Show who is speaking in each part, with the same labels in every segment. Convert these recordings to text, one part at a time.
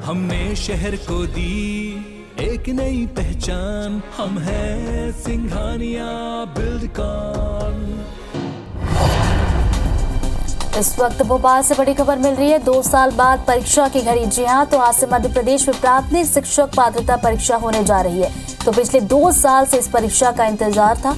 Speaker 1: हमने शहर को दी एक नई पहचान, हम हैं सिंघानिया बिल्डकॉन।
Speaker 2: इस वक्त भोपाल से बड़ी खबर मिल रही है। 2 साल बाद परीक्षा की घड़ी। जी हां, तो आज से मध्य प्रदेश में प्राथमिक शिक्षक पात्रता परीक्षा होने जा रही है। तो पिछले 2 साल से इस परीक्षा का इंतजार था।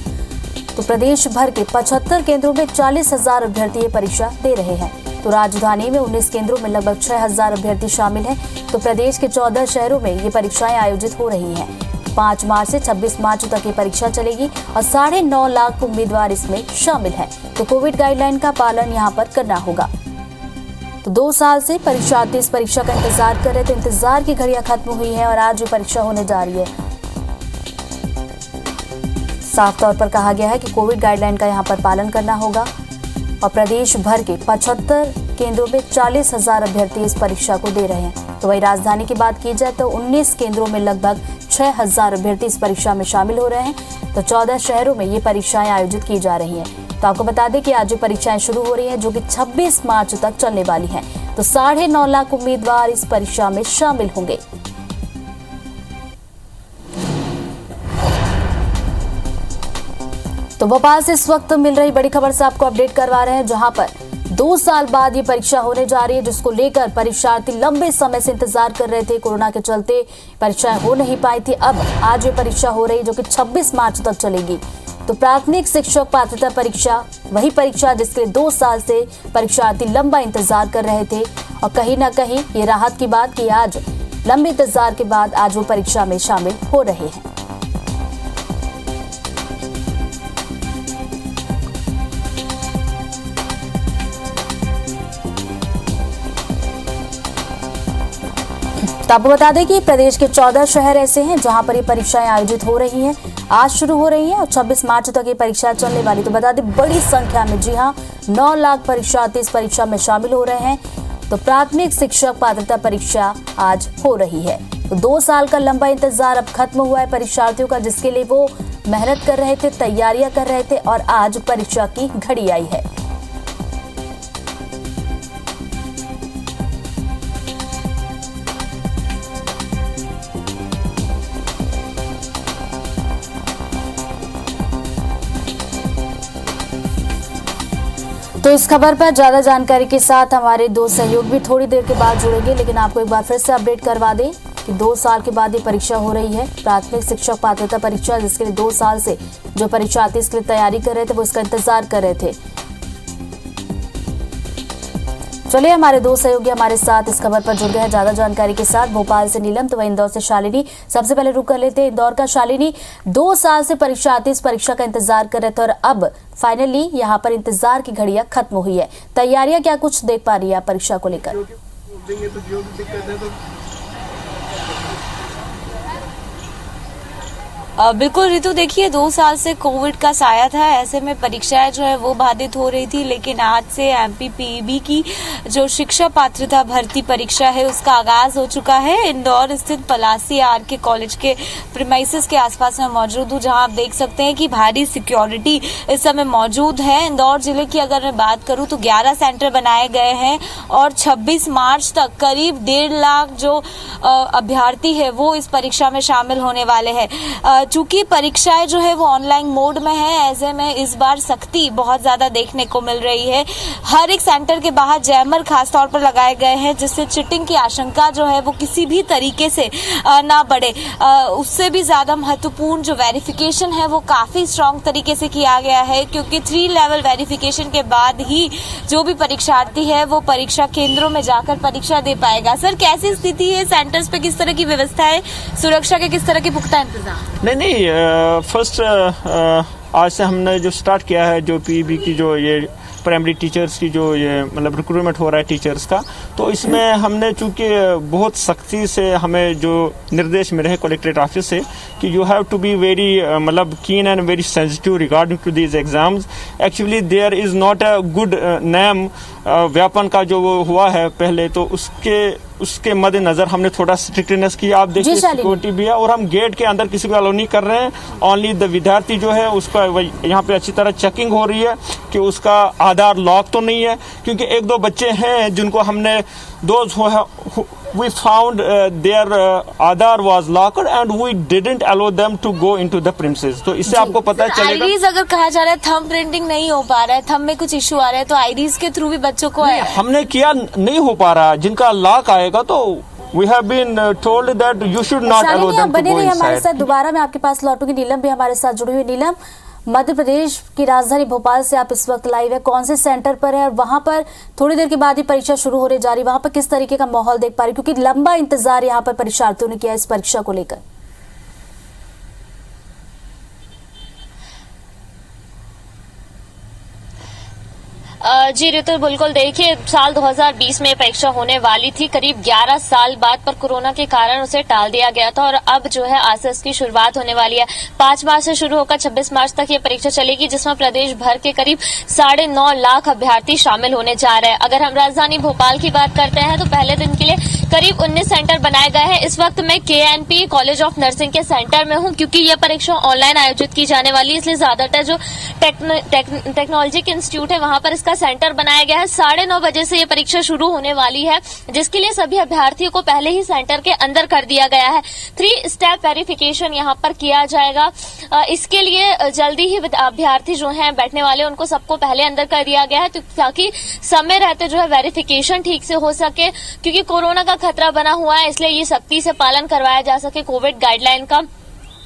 Speaker 2: तो प्रदेश भर के 75 केंद्रों में 40,000 अभ्यर्थी ये परीक्षा दे रहे हैं। तो राजधानी में 19 केंद्रों में लगभग 6,000 अभ्यर्थी शामिल हैं। तो प्रदेश के 14 शहरों में ये परीक्षाएं आयोजित हो रही हैं। 5 मार्च से 26 मार्च तक ये परीक्षा चलेगी और 9.5 लाख उम्मीदवार इसमें शामिल हैं। तो कोविड गाइडलाइन का पालन यहाँ पर करना होगा। तो 2 साल से परीक्षार्थी इस परीक्षा का इंतजार कर रहे थे। इंतजार की घड़ियां खत्म हुई है और आज ये परीक्षा होने जा रही है। साफ तौर पर कहा गया है कि कोविड गाइडलाइन का यहाँ पर पालन करना होगा और प्रदेश भर के 75 केंद्रों में 40,000 अभ्यर्थी इस परीक्षा को दे रहे हैं। तो वही राजधानी की बात की जाए तो 19 केंद्रों में लगभग 6,000 अभ्यर्थी इस परीक्षा में शामिल हो रहे हैं। तो 14 शहरों में ये परीक्षाएं आयोजित की जा रही हैं। तो आपको बता दें कि आज ये परीक्षाएं शुरू हो रही हैं, जो कि 26 मार्च तक चलने वाली हैं। तो 9.5 लाख उम्मीदवार इस परीक्षा में शामिल होंगे। तो भोपाल से इस वक्त मिल रही बड़ी खबर से आपको अपडेट करवा रहे हैं, जहां पर 2 साल बाद ये परीक्षा होने जा रही है, जिसको लेकर परीक्षार्थी लंबे समय से इंतजार कर रहे थे। कोरोना के चलते परीक्षाएं हो नहीं पाई थी। अब आज ये परीक्षा हो रही, जो कि 26 मार्च तक चलेगी। तो प्राथमिक शिक्षक पात्रता परीक्षा वही परीक्षा जिसके 2 साल से परीक्षार्थी लंबा इंतजार कर रहे थे। और कहीं ना कहीं ये राहत की बात कि आज लंबे इंतजार के बाद आज वो परीक्षा में शामिल हो रहे हैं। तो आपको बता दें कि प्रदेश के 14 शहर ऐसे हैं जहां पर ये परीक्षाएं आयोजित हो रही हैं। आज शुरू हो रही हैं और 26 मार्च तक ये परीक्षा चलने वाली। तो बता दें बड़ी संख्या में, जी हां, 9 लाख परीक्षार्थी इस परीक्षा में शामिल हो रहे हैं। तो प्राथमिक शिक्षक पात्रता परीक्षा आज हो रही है। तो 2 साल का लंबा इंतजार अब खत्म हुआ है परीक्षार्थियों का, जिसके लिए वो मेहनत कर रहे थे, तैयारियां कर रहे थे और आज परीक्षा की घड़ी आई है। तो इस खबर पर ज्यादा जानकारी के साथ हमारे 2 सहयोगी भी थोड़ी देर के बाद जुड़ेंगे, लेकिन आपको एक बार फिर से अपडेट करवा दें कि 2 साल के बाद ये परीक्षा हो रही है, प्राथमिक शिक्षक पात्रता परीक्षा, जिसके लिए 2 साल से जो परीक्षार्थी इसके लिए तैयारी कर रहे थे वो इसका इंतजार कर रहे थे। चलिए, हमारे 2 सहयोगी हमारे साथ इस खबर पर जुड़ गए हैं ज्यादा जानकारी के साथ। भोपाल से नीलम, तो वही इंदौर से शालिनी। सबसे पहले रुक कर लेते हैं इंदौर का। शालिनी, 2 साल से परीक्षार्थी इस परीक्षा का इंतजार कर रहे थे और अब फाइनली यहाँ पर इंतजार की घड़ियां खत्म हुई है। तैयारियां क्या कुछ देख पा रही है परीक्षा को लेकर?
Speaker 3: बिल्कुल रितु, देखिए 2 साल से कोविड का साया था, ऐसे में परीक्षाएं जो है वो बाधित हो रही थी। लेकिन आज से एमपीपीईबी की जो शिक्षा पात्रता भर्ती परीक्षा है उसका आगाज हो चुका है। इंदौर स्थित पलासी आरके कॉलेज के प्रीमाइसेस के आसपास में मौजूद हूँ, जहां आप देख सकते हैं कि भारी सिक्योरिटी इस समय मौजूद है। इंदौर जिले की अगर मैं बात करूं तो 11 सेंटर बनाए गए हैं और 26 मार्च तक करीब 1.5 लाख जो अभ्यर्थी है वो इस परीक्षा में शामिल होने वाले हैं। चूंकि परीक्षाएं जो है वो ऑनलाइन मोड में है, ऐसे में इस बार सख्ती बहुत ज्यादा देखने को मिल रही है। हर एक सेंटर के बाहर जैमर खास तौर पर लगाए गए हैं, जिससे चीटिंग की आशंका जो है वो किसी भी तरीके से ना बढ़े। उससे भी ज्यादा महत्वपूर्ण जो वेरिफिकेशन है वो काफी स्ट्रांग तरीके से किया गया है, क्योंकि 3 लेवल वेरिफिकेशन के बाद ही जो भी परीक्षार्थी है वो परीक्षा केंद्रों में जाकर परीक्षा दे पाएगा। सर, कैसी स्थिति है? सेंटर्स पे किस तरह की व्यवस्था है? सुरक्षा के किस तरह के पुख्ता इंतजाम?
Speaker 4: नहीं, फर्स्ट आज से हमने जो स्टार्ट किया है, जो पीईबी की जो ये प्राइमरी टीचर्स की जो ये मतलब रिक्रूटमेंट हो रहा है टीचर्स का, तो इसमें हमने चूंकि बहुत सख्ती से हमें जो निर्देश मिले हैं कलेक्ट्रेट ऑफिस से कि you have to be very मतलब keen and very sensitive regarding to these exams. Actually there is not a good name Vyapam का जो वो हुआ है पहले, तो उसके मद्देनजर हमने थोड़ा स्ट्रिक्टनेस की। आप देखिए सिक्योरिटी भी है और हम गेट के अंदर किसी को अलाउ नहीं कर रहे हैं। ओनली द विद्यार्थी जो है उसका यहाँ पे अच्छी तरह चेकिंग हो रही है कि उसका आधार लॉक तो नहीं है, क्योंकि 1-2 बच्चे हैं जिनको हमने those who we found their Aadhaar was locked and we didn't allow them to go into the premises. तो इससे आपको पता चलेगा।
Speaker 3: आईडीज अगर कहा जा रहा है थंब प्रिंटिंग नहीं हो पा रहा है, थंब में कुछ इशू आ रहा है, तो आईडीज के थ्रू भी बच्चों को
Speaker 4: हमने किया नहीं हो पा रहा, जिनका लॉक आएगा तो we have been told that you should not allow them to
Speaker 2: बने
Speaker 4: go
Speaker 2: रहिए हमारे
Speaker 4: inside।
Speaker 2: साथ, दोबारा मैं आपके पास लौटूंगी। नीलम भी हमारे साथ जुड़ी हुई। नीलम, मध्य प्रदेश की राजधानी भोपाल से आप इस वक्त लाइव है, कौन से सेंटर पर है और वहां पर थोड़ी देर के बाद ही परीक्षा शुरू होने जा रही, वहां पर किस तरीके का माहौल देख पा रही, क्योंकि लंबा इंतजार यहाँ पर परीक्षार्थियों ने किया इस परीक्षा को लेकर?
Speaker 5: जी ऋतु, बिल्कुल देखिए, साल 2020 में परीक्षा होने वाली थी, करीब 11 साल बाद, पर कोरोना के कारण उसे टाल दिया गया था और अब जो है आज से इसकी शुरुआत होने वाली है। 5 मार्च से शुरू होकर 26 मार्च तक ये परीक्षा चलेगी, जिसमें प्रदेश भर के करीब 9.5 लाख अभ्यर्थी शामिल होने जा रहे हैं। अगर हम राजधानी भोपाल की बात करते हैं तो पहले दिन के लिए करीब 19 सेंटर बनाए गए हैं। इस वक्त मैं KNP कॉलेज ऑफ नर्सिंग के सेंटर में हूं, क्योंकि यह परीक्षा ऑनलाइन आयोजित की जाने वाली है, इसलिए ज्यादातर जो टेक्नोलॉजी के इंस्टीट्यूट है वहां पर इसका सेंटर बनाया गया है। 9:30 बजे से ये परीक्षा शुरू होने वाली है, जिसके लिए सभी अभ्यर्थियों को पहले ही सेंटर के अंदर कर दिया गया है। 3 स्टेप वेरिफिकेशन यहाँ पर किया जाएगा। इसके लिए जल्दी ही अभ्यर्थी जो हैं बैठने वाले, उनको सबको पहले अंदर कर दिया गया है, ताकि समय रहते जो है वेरिफिकेशन ठीक से हो सके, क्योंकि कोरोना का खतरा बना हुआ है, इसलिए ये सख्ती से पालन करवाया जा सके कोविड गाइडलाइन का।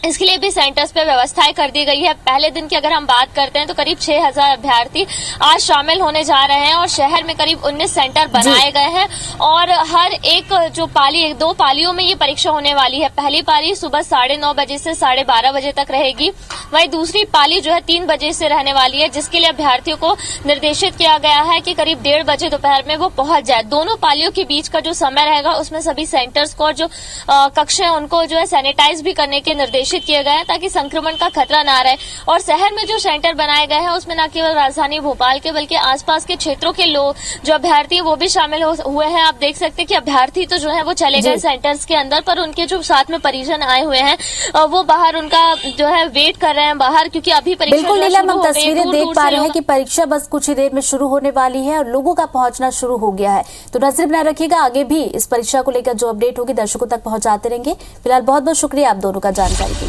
Speaker 5: इसके लिए भी सेंटर्स पे व्यवस्थाएं कर दी गई है। पहले दिन की अगर हम बात करते हैं तो करीब 6000 अभ्यर्थी आज शामिल होने जा रहे हैं और शहर में करीब 19 सेंटर बनाए गए हैं और हर एक जो पाली, 2 पालियों में ये परीक्षा होने वाली है। पहली पाली सुबह 9:30 बजे से 12:30 बजे तक रहेगी, वहीं दूसरी पाली जो है 3 बजे से रहने वाली है, जिसके लिए अभ्यर्थियों को निर्देशित किया गया है कि करीब 1:30 बजे दोपहर में वो पहुंच जाए। दोनों पालियों के बीच का जो समय रहेगा उसमें सभी सेंटर्स को और जो कक्षे उनको जो है सैनिटाइज भी करने के निर्देशित किए गए हैं, ताकि संक्रमण का खतरा ना रहे। और शहर में जो सेंटर बनाए गए हैं उसमें न केवल राजधानी भोपाल के बल्कि आसपास के क्षेत्रों के लोग जो अभ्यर्थी वो भी शामिल हुए हैं। आप देख सकते हैं कि अभ्यर्थी तो जो है वो चले गए सेंटर्स के अंदर, पर उनके जो साथ में परिजन आए हुए हैं वो बाहर उनका जो है वेट कर रहे हैं बाहर, क्योंकि अभी परीक्षा
Speaker 2: बिल्कुल नीलम, हम तस्वीरें देख पा रहे हैं कि परीक्षा बस कुछ ही देर में शुरू होने वाली है और लोगों का पहुंचना शुरू हो गया है। तो नजर बनाए रखिएगा, आगे भी इस परीक्षा को लेकर जो अपडेट होगी दर्शकों तक पहुंचाते रहेंगे। फिलहाल बहुत बहुत शुक्रिया आप दोनों का जानकारी के